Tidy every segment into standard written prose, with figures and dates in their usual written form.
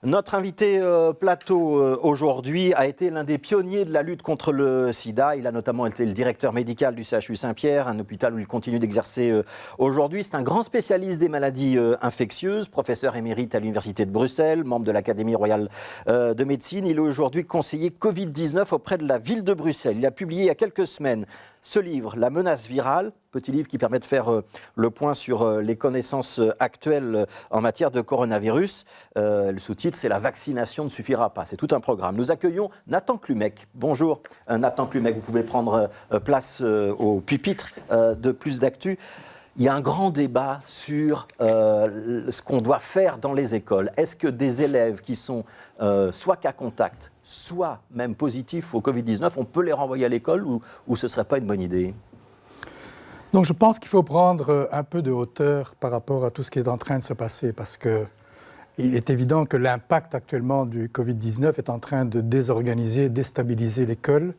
Notre invité plateau aujourd'hui a été l'un des pionniers de la lutte contre le sida. Il a notamment été le directeur médical du CHU Saint-Pierre, un hôpital où il continue d'exercer aujourd'hui. C'est un grand spécialiste des maladies infectieuses, professeur émérite à l'Université de Bruxelles, membre de l'Académie royale de médecine. Il est aujourd'hui conseiller Covid-19 auprès de la ville de Bruxelles. Il a publié il y a quelques semaines ce livre, La menace virale, petit livre qui permet de faire le point sur les connaissances actuelles en matière de coronavirus. Le sous-titre, c'est « La vaccination ne suffira pas ». C'est tout un programme. Nous accueillons Nathan Clumec. Bonjour Nathan Clumec, vous pouvez prendre place au pupitre de Plus d'Actu. Il y a un grand débat sur ce qu'on doit faire dans les écoles. Est-ce que des élèves qui sont soit cas contact, soit même positifs au Covid-19, on peut les renvoyer à l'école ou ce ne serait pas une bonne idée ? Donc je pense qu'il faut prendre un peu de hauteur par rapport à tout ce qui est en train de se passer parce qu'il est évident que l'impact actuellement du Covid-19 est en train de désorganiser, déstabiliser l'école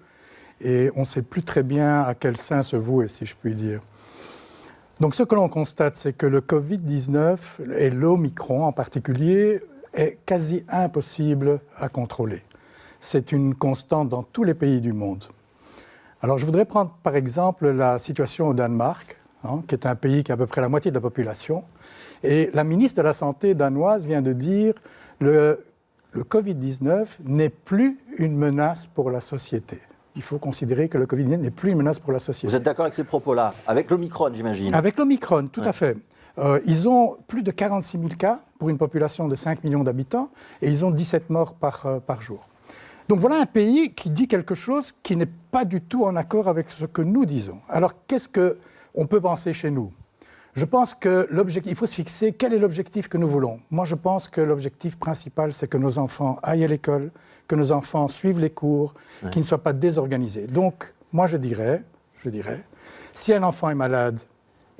et on ne sait plus très bien à quel sein se vouer, si je puis dire. Donc ce que l'on constate, c'est que le Covid-19 et l'Omicron en particulier est quasi impossible à contrôler. C'est une constante dans tous les pays du monde. Alors je voudrais prendre par exemple la situation au Danemark, qui est un pays qui a à peu près la moitié de la population. Et la ministre de la Santé danoise vient de dire que le Covid-19 n'est plus une menace pour la société. Il faut considérer que le Covid-19 n'est plus une menace pour la société. Vous êtes d'accord avec ces propos-là? Avec l'Omicron, j'imagine? Avec l'Omicron, tout à fait. Ils ont plus de 46 000 cas pour une population de 5 millions d'habitants et ils ont 17 morts par jour. Donc voilà un pays qui dit quelque chose qui n'est pas du tout en accord avec ce que nous disons. Alors qu'est-ce qu'on peut penser chez nous? Je pense qu'il faut se fixer quel est l'objectif que nous voulons. Moi, je pense que l'objectif principal, c'est que nos enfants aillent à l'école, que nos enfants suivent les cours, qu'ils ne soient pas désorganisés. Donc, moi, je dirais, si un enfant est malade,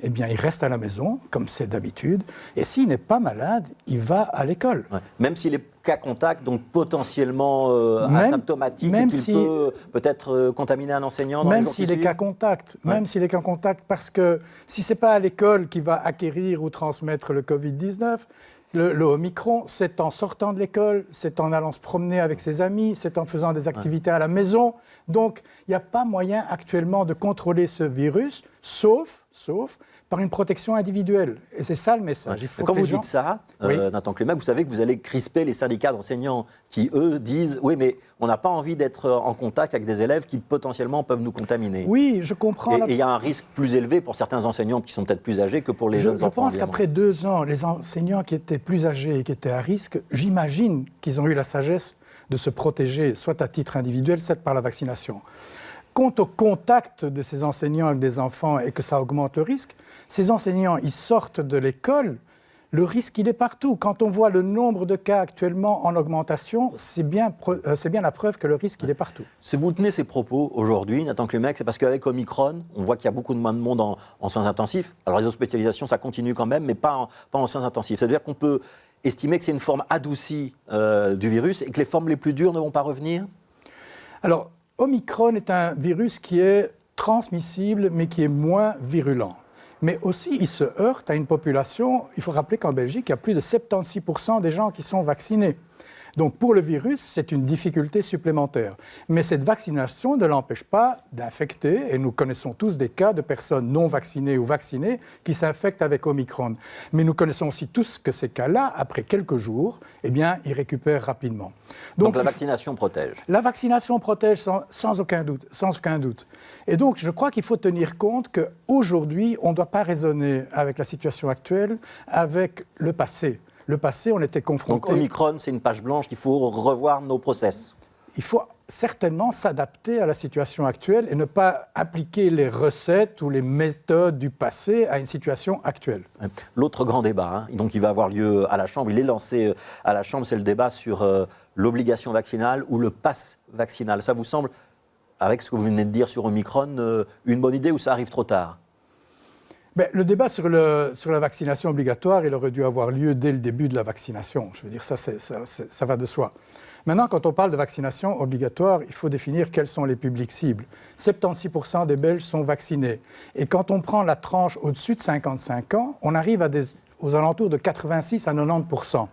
eh bien, il reste à la maison, comme c'est d'habitude. Et s'il n'est pas malade, il va à l'école. Ouais. Même s'il est cas contact, donc potentiellement asymptomatique, et qu'il peut peut-être contaminer un enseignant dans les jours qui suivent. Même s'il est cas contact, parce que si ce n'est pas à l'école qu'il va acquérir ou transmettre le Covid-19, le Omicron, c'est en sortant de l'école, c'est en allant se promener avec ses amis, c'est en faisant des activités à la maison. Donc, il n'y a pas moyen actuellement de contrôler ce virus, sauf par une protection individuelle. Et c'est ça le message. Ouais. Quand vous dites ça, Nathan Clumec, vous savez que vous allez crisper les syndicats d'enseignants qui, eux, disent « Oui, mais on n'a pas envie d'être en contact avec des élèves qui potentiellement peuvent nous contaminer. » Oui, je comprends. Et il y a un risque plus élevé pour certains enseignants qui sont peut-être plus âgés que pour les jeunes enfants. Je pense qu'après 2 ans, les enseignants qui étaient plus âgés et qui étaient à risque, j'imagine qu'ils ont eu la sagesse de se protéger, soit à titre individuel, soit par la vaccination. Quant au contact de ces enseignants avec des enfants et que ça augmente le risque, ces enseignants, ils sortent de l'école, le risque, il est partout. Quand on voit le nombre de cas actuellement en augmentation, c'est bien la preuve que le risque, il est partout. Si vous tenez ces propos aujourd'hui, Nathan Clumec, c'est parce qu'avec Omicron, on voit qu'il y a beaucoup moins de monde en soins intensifs. Alors les hospitalisations, ça continue quand même, mais pas en soins intensifs. C'est-à-dire qu'on peut estimer que c'est une forme adoucie du virus et que les formes les plus dures ne vont pas revenir? Alors, Omicron est un virus qui est transmissible, mais qui est moins virulent. Mais aussi, il se heurte à une population. Il faut rappeler qu'en Belgique, il y a plus de 76% des gens qui sont vaccinés. Donc, pour le virus, c'est une difficulté supplémentaire. Mais cette vaccination ne l'empêche pas d'infecter. Et nous connaissons tous des cas de personnes non vaccinées ou vaccinées qui s'infectent avec Omicron. Mais nous connaissons aussi tous que ces cas-là, après quelques jours, eh bien, ils récupèrent rapidement. Donc la vaccination protège. La vaccination protège sans aucun doute. Et donc, je crois qu'il faut tenir compte qu'aujourd'hui, on ne doit pas raisonner avec la situation actuelle, avec le passé. Le passé, on était confronté... Donc Omicron, c'est une page blanche qu'il faut revoir nos process. Il faut certainement s'adapter à la situation actuelle et ne pas appliquer les recettes ou les méthodes du passé à une situation actuelle. L'autre grand débat, donc il va avoir lieu à la Chambre, il est lancé à la Chambre, c'est le débat sur l'obligation vaccinale ou le pass vaccinal. Ça vous semble, avec ce que vous venez de dire sur Omicron, une bonne idée ou ça arrive trop tard ? Le débat sur la vaccination obligatoire, il aurait dû avoir lieu dès le début de la vaccination. Je veux dire, ça va de soi. Maintenant, quand on parle de vaccination obligatoire, il faut définir quels sont les publics cibles. 76% des Belges sont vaccinés. Et quand on prend la tranche au-dessus de 55 ans, on arrive aux alentours de 86 à 90%.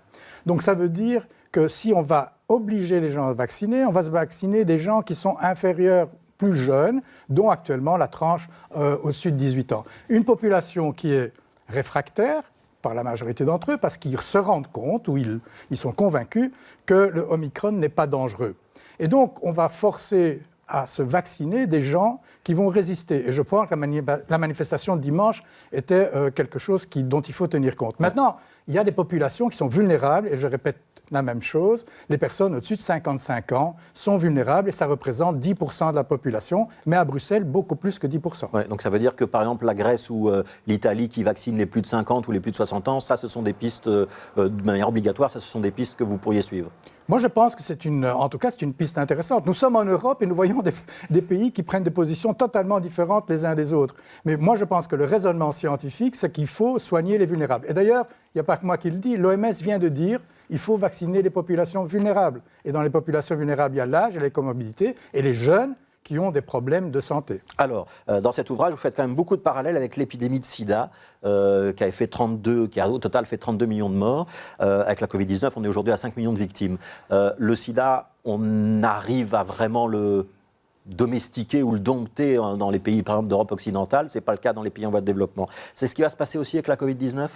Donc ça veut dire que si on va obliger les gens à vacciner, on va se vacciner des gens qui sont inférieurs, plus jeunes, dont actuellement la tranche au-dessus de 18 ans. Une population qui est réfractaire, par la majorité d'entre eux, parce qu'ils se rendent compte, ou ils sont convaincus, que le Omicron n'est pas dangereux. Et donc, on va forcer à se vacciner des gens qui vont résister. Et je pense que la manifestation de dimanche était quelque chose dont il faut tenir compte. Maintenant, il y a des populations qui sont vulnérables, et je répète la même chose, les personnes au-dessus de 55 ans sont vulnérables et ça représente 10% de la population, mais à Bruxelles, beaucoup plus que 10%. Ouais, donc ça veut dire que par exemple la Grèce ou l'Italie qui vaccinent les plus de 50 ou les plus de 60 ans, ça ce sont des pistes de manière obligatoire, ça ce sont des pistes que vous pourriez suivre. Moi, je pense que c'est une piste intéressante. Nous sommes en Europe et nous voyons des pays qui prennent des positions totalement différentes les uns des autres. Mais moi, je pense que le raisonnement scientifique, c'est qu'il faut soigner les vulnérables. Et d'ailleurs, il n'y a pas que moi qui le dis, l'OMS vient de dire qu'il faut vacciner les populations vulnérables. Et dans les populations vulnérables, il y a l'âge et les comorbidités, et les jeunes qui ont des problèmes de santé. Alors, dans cet ouvrage, vous faites quand même beaucoup de parallèles avec l'épidémie de sida, qui a au total fait 32 millions de morts. Avec la Covid-19, on est aujourd'hui à 5 millions de victimes. Le sida, on arrive à vraiment le domestiquer ou le dompter dans les pays, par exemple, d'Europe occidentale. Ce n'est pas le cas dans les pays en voie de développement. C'est ce qui va se passer aussi avec la Covid-19 ?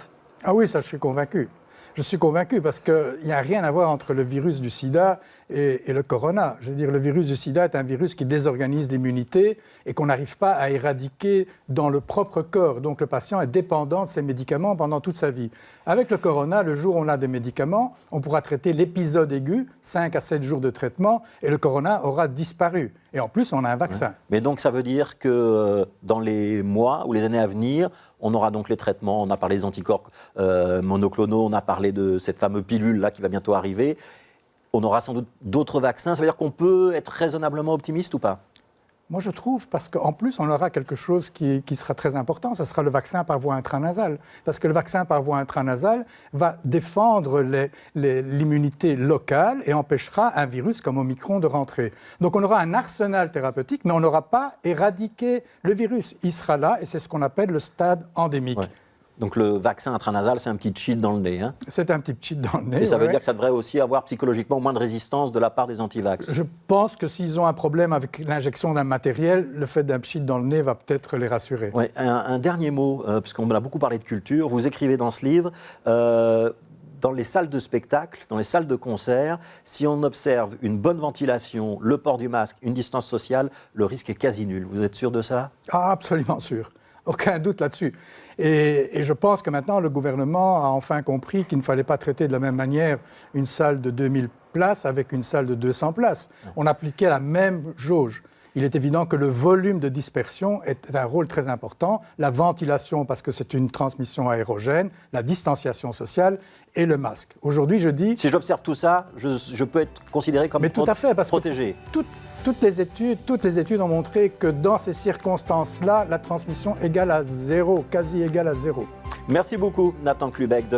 Ah oui, ça, je suis convaincu. Je suis convaincu parce qu'il n'y a rien à voir entre le virus du sida et le corona. Je veux dire, le virus du sida est un virus qui désorganise l'immunité et qu'on n'arrive pas à éradiquer dans le propre corps. Donc le patient est dépendant de ses médicaments pendant toute sa vie. Avec le corona, le jour où on a des médicaments, on pourra traiter l'épisode aigu, 5 à 7 jours de traitement, et le corona aura disparu. Et en plus, on a un vaccin. Mais donc ça veut dire que dans les mois ou les années à venir, on aura donc les traitements, on a parlé des anticorps monoclonaux, on a parlé de cette fameuse pilule-là qui va bientôt arriver. On aura sans doute d'autres vaccins. Ça veut dire qu'on peut être raisonnablement optimiste ou pas ? Moi, je trouve, parce qu'en plus, on aura quelque chose qui sera très important, ça sera le vaccin par voie intranasale. Parce que le vaccin par voie intranasale va défendre l'immunité locale et empêchera un virus comme Omicron de rentrer. Donc, on aura un arsenal thérapeutique, mais on n'aura pas éradiqué le virus. Il sera là et c'est ce qu'on appelle le stade endémique. Ouais. Donc le vaccin intranasal, c'est un petit cheat dans le nez. Hein ? C'est un petit cheat dans le nez. Et ça veut dire que ça devrait aussi avoir psychologiquement moins de résistance de la part des antivax. Je pense que s'ils ont un problème avec l'injection d'un matériel, le fait d'un cheat dans le nez va peut-être les rassurer. Ouais, un dernier mot, puisqu'on a beaucoup parlé de culture. Vous écrivez dans ce livre, dans les salles de spectacle, dans les salles de concert, si on observe une bonne ventilation, le port du masque, une distance sociale, le risque est quasi nul. Vous êtes sûr de ça ? Ah, absolument sûr. Aucun doute là-dessus. Et je pense que maintenant, le gouvernement a enfin compris qu'il ne fallait pas traiter de la même manière une salle de 2000 places avec une salle de 200 places. On appliquait la même jauge. Il est évident que le volume de dispersion est un rôle très important. La ventilation, parce que c'est une transmission aérogène, la distanciation sociale et le masque. Aujourd'hui, je dis... Si j'observe tout ça, je peux être considéré comme protégé. Toutes les études ont montré que dans ces circonstances-là, la transmission égale à zéro, quasi égale à zéro. Merci beaucoup, Nathan Klubeck.